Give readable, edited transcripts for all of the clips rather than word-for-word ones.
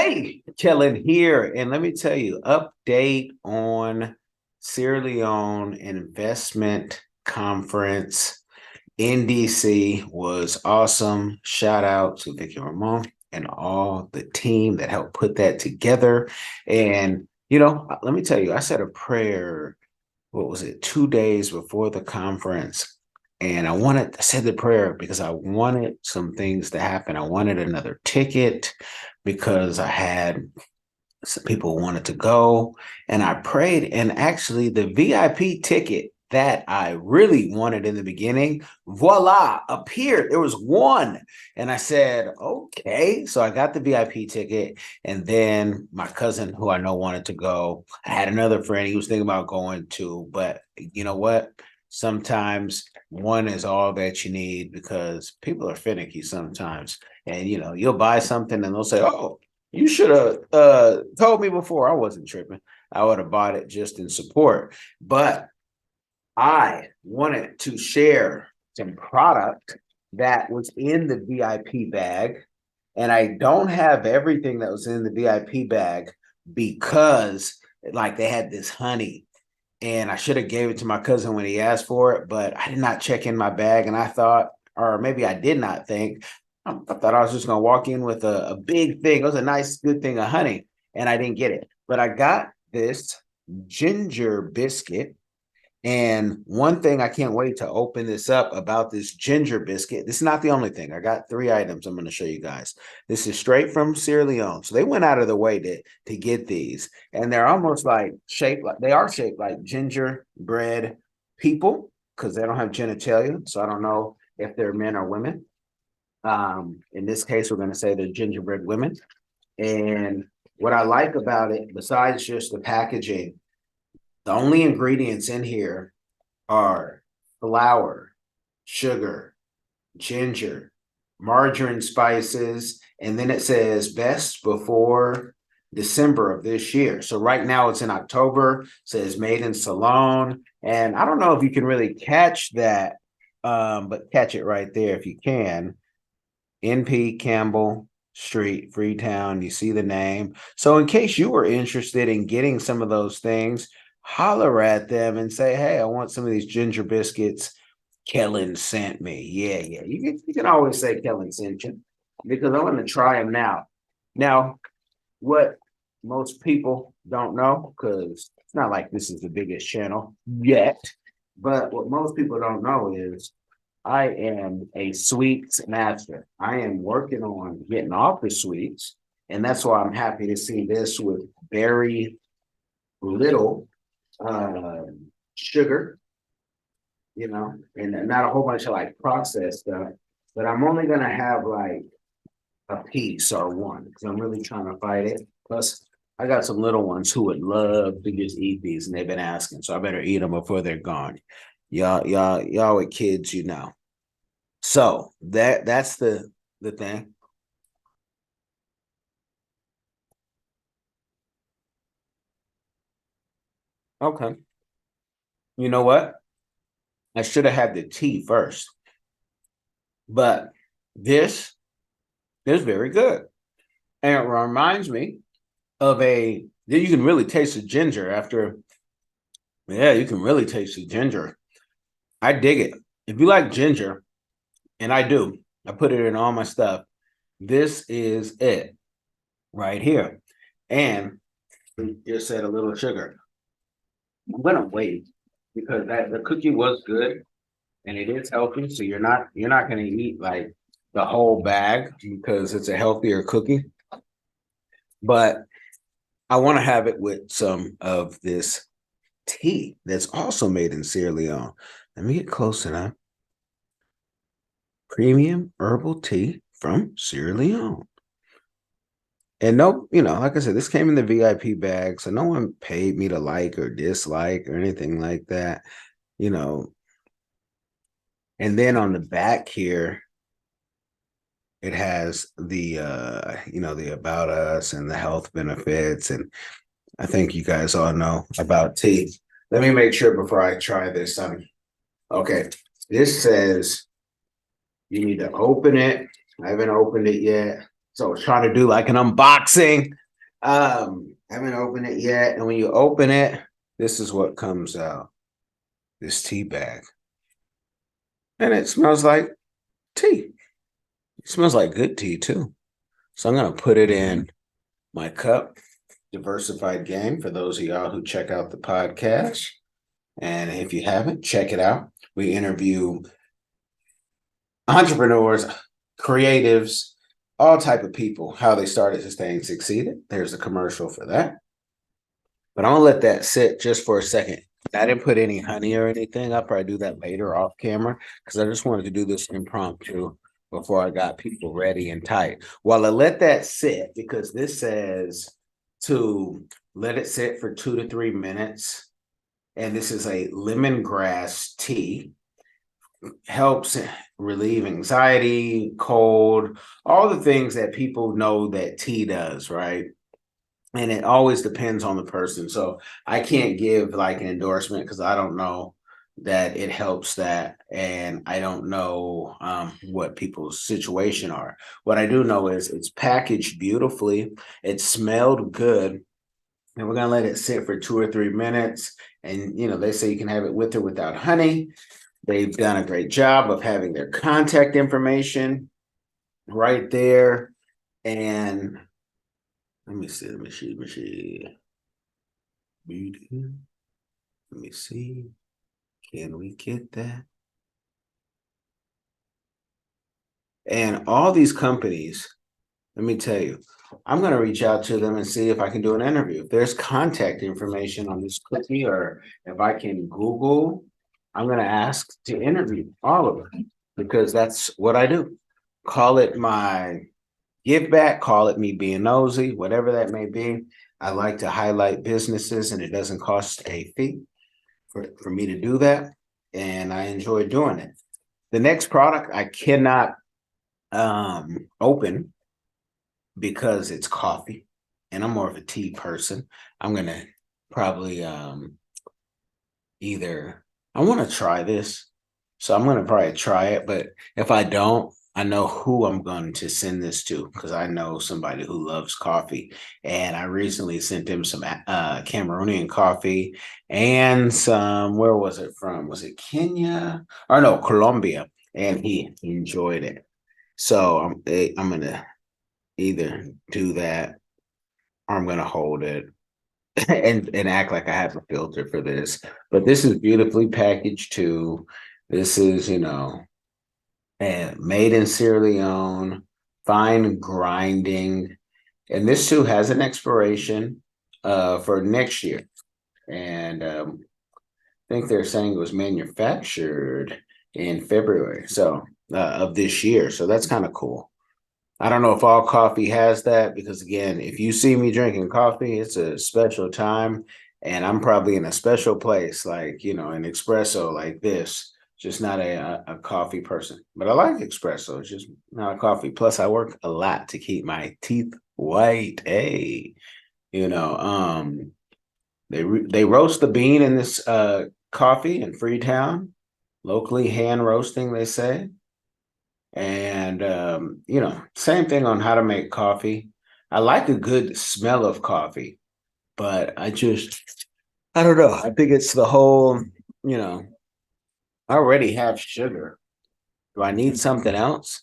Hey, Kellen here. And let me tell you, update on Sierra Leone Investment Conference in DC was awesome. Shout out to Vicky Ramon and all the team that helped put that together. And, let me tell you, I said a prayer, what was it, 2 days before the conference. And I said the prayer because I wanted some things to happen. I wanted another ticket because I had some people who wanted to go. And I prayed. And actually, the VIP ticket that I really wanted in the beginning, voila, appeared. There was one. And I said, okay. So I got the VIP ticket. And then my cousin, who I know wanted to go, I had another friend. He was thinking about going too. But you know what? Sometimes one is all that you need because people are finicky sometimes. And you'll buy something and they'll say, "Oh, you should have told me before." I wasn't tripping. I would have bought it just in support. But I wanted to share some product that was in the VIP bag. And I don't have everything that was in the VIP bag because like they had this honey and I should have gave it to my cousin when he asked for it, but I did not check in my bag. And I thought, or maybe I did not think, I thought I was just going to walk in with a big thing. It was a nice, good thing of honey, and I didn't get it. But I got this ginger biscuit. And one thing I can't wait to open this up about this ginger biscuit. This is not the only thing. I got 3 items I'm going to show you guys. This is straight from Sierra Leone. So they went out of the way to get these. And they're almost like shaped like they are shaped like gingerbread people because they don't have genitalia. So I don't know if they're men or women. In this case, we're going to say they're gingerbread women. And what I like about it, besides just the packaging, the only ingredients in here are flour, sugar, ginger, margarine, spices, and then it says best before December of this year. So right now it's in October, says made in Ceylon. And I don't know if you can really catch that, but catch it right there if you can. NP Campbell Street, Freetown. You see the name. So in case you were interested in getting some of those things, holler at them and say, "Hey, I want some of these ginger biscuits. Kellen sent me." Yeah. You can always say Kellen sent you because I want to try them now. Now, what most people don't know, because it's not like this is the biggest channel yet, but what most people don't know is I am a sweets master. I am working on getting off the sweets, and that's why I'm happy to see this with very little sugar, and not a whole bunch of like processed stuff. But I'm only gonna have like a piece or one because I'm really trying to fight it. Plus, I got some little ones who would love to just eat these, and they've been asking, so I better eat them before they're gone. Y'all with kids, So that's the thing. Okay. You know what? I should have had the tea first, but this is very good. And it reminds me of you can really taste the ginger after. Yeah, you can really taste the ginger. I dig it. If you like ginger, and I do, I put it in all my stuff. This is it right here. And just said a little sugar. I'm gonna wait because the cookie was good and it is healthy. So you're not gonna eat like the whole bag because it's a healthier cookie. But I want to have it with some of this tea that's also made in Sierra Leone. Let me get close to that. Premium herbal tea from Sierra Leone. And no, like I said, this came in the VIP bag, so no one paid me to like or dislike or anything like that, you know. And then on the back here, it has the about us and the health benefits. And I think you guys all know about tea. Let me make sure before I try this. Okay, this says you need to open it. I haven't opened it yet. So I was trying to do like an unboxing. Haven't opened it yet. And when you open it, this is what comes out. This tea bag. And it smells like tea. It smells like good tea too. So I'm gonna put it in my cup. Diversified game for those of y'all who check out the podcast. And if you haven't, check it out. We interview entrepreneurs, creatives, all type of people, how they started this thing, succeeded. There's a commercial for that. But I'm gonna let that sit just for a second. I didn't put any honey or anything. I'll probably do that later off camera because I just wanted to do this impromptu before I got people ready and tight. While I let that sit, because this says to let it sit for 2 to 3 minutes. And this is a lemongrass tea. Helps relieve anxiety, cold, all the things that people know that tea does, right? And it always depends on the person. So I can't give like an endorsement because I don't know that it helps that. And I don't know what people's situation are. What I do know is it's packaged beautifully. It smelled good. And we're going to let it sit for 2 or 3 minutes. And, they say you can have it with or without honey. They've done a great job of having their contact information right there. And let me see. Let me see. Can we get that? And all these companies, let me tell you, I'm going to reach out to them and see if I can do an interview. If there's contact information on this cookie, or if I can Google, I'm going to ask to interview all of them because that's what I do. Call it my give back, call it me being nosy, whatever that may be. I like to highlight businesses and it doesn't cost a fee for me to do that. And I enjoy doing it. The next product I cannot open because it's coffee and I'm more of a tea person. I'm going to probably either, I want to try this. So I'm going to probably try it. But if I don't, I know who I'm going to send this to because I know somebody who loves coffee. And I recently sent him some Cameroonian coffee and some, where was it from? Was it Kenya? Or no, Colombia. And he enjoyed it. So I'm going to either do that or I'm going to hold it and act like I have a filter for this. But this is beautifully packaged too. This is, and made in Sierra Leone, fine grinding. And this too has an expiration for next year. And I think they're saying it was manufactured in February of this year. So that's kind of cool. I don't know if all coffee has that because again, if you see me drinking coffee, it's a special time and I'm probably in a special place, like, an espresso like this, just not a coffee person, but I like espresso. It's just not a coffee. Plus I work a lot to keep my teeth white. Hey, they roast the bean in this coffee in Freetown, locally hand roasting, they say. And same thing on how to make coffee. I like a good smell of coffee, but I don't know. I think it's the whole, I already have sugar. Do I need something else?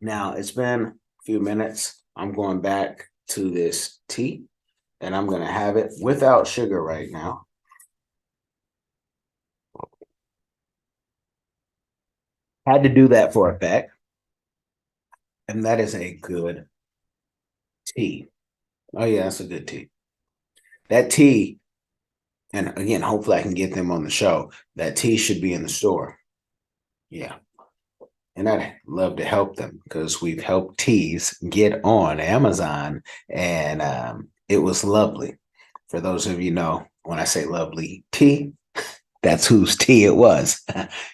Now it's been a few minutes. I'm going back to this tea and I'm going to have it without sugar right now. Had to do that for effect. And that is a good tea. Oh, yeah, that's a good tea. That tea, and again, hopefully I can get them on the show. That tea should be in the store. Yeah. And I'd love to help them because we've helped teas get on Amazon. And it was lovely. For those of you know, when I say lovely tea, that's whose tea it was.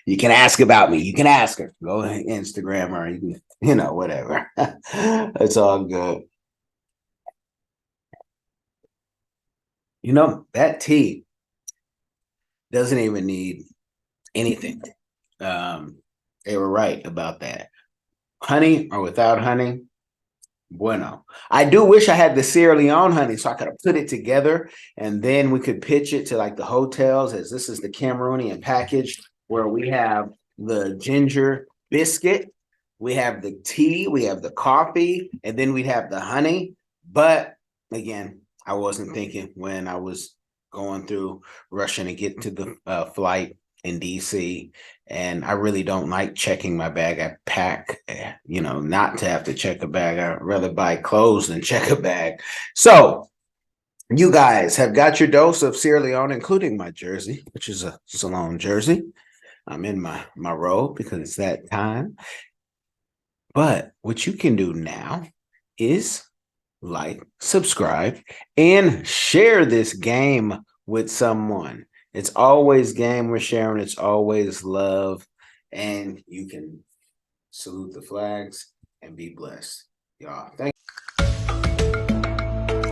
You can ask about me. You can ask her. Go Instagram her. You can, whatever. It's all good. That tea doesn't even need anything. They were right about that. Honey or without honey, Bueno. I do wish I had the Sierra Leone honey so I could have put it together and then we could pitch it to like the hotels, as this is the Cameroonian package where we have the ginger biscuit, we have the tea, we have the coffee, and then we have the honey. But again, I wasn't thinking when I was going through rushing to get to the flight in DC. And I really don't like checking my bag. I pack, not to have to check a bag. I'd rather buy clothes than check a bag. So you guys have got your dose of Sierra Leone, including my jersey, which is a Salone jersey. I'm in my robe because it's that time. But what you can do now is like, subscribe, and share this game with someone. It's always game we're sharing. It's always love. And you can salute the flags and be blessed. Y'all, thank you.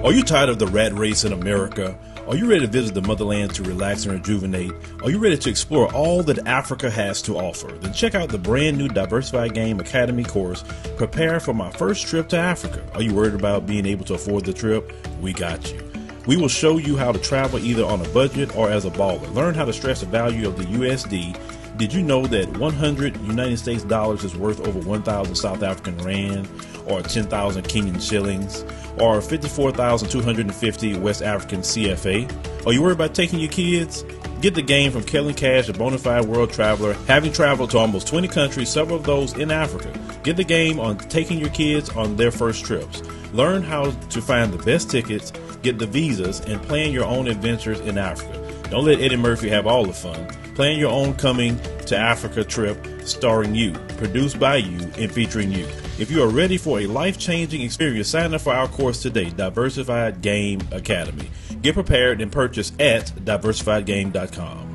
Are you tired of the rat race in America? Are you ready to visit the motherland to relax and rejuvenate? Are you ready to explore all that Africa has to offer? Then check out the brand new Diversified Game Academy course, Prepare for My First Trip to Africa. Are you worried about being able to afford the trip? We got you. We will show you how to travel either on a budget or as a baller. Learn how to stress the value of the USD. Did you know that 100 United States dollars is worth over 1,000 South African rand, or 10,000 Kenyan shillings, or 54,250 West African CFA? Are you worried about taking your kids? Get the game from KELLEN Cash, a bona fide world traveler, having traveled to almost 20 countries, several of those in Africa. Get the game on taking your kids on their first trips. Learn how to find the best tickets, get the visas, and plan your own adventures in Africa. Don't let Eddie Murphy have all the fun. Plan your own coming to Africa trip starring you, produced by you, and featuring you. If you are ready for a life-changing experience, sign up for our course today, Diversified Game Academy. Get prepared and purchase at diversifiedgame.com.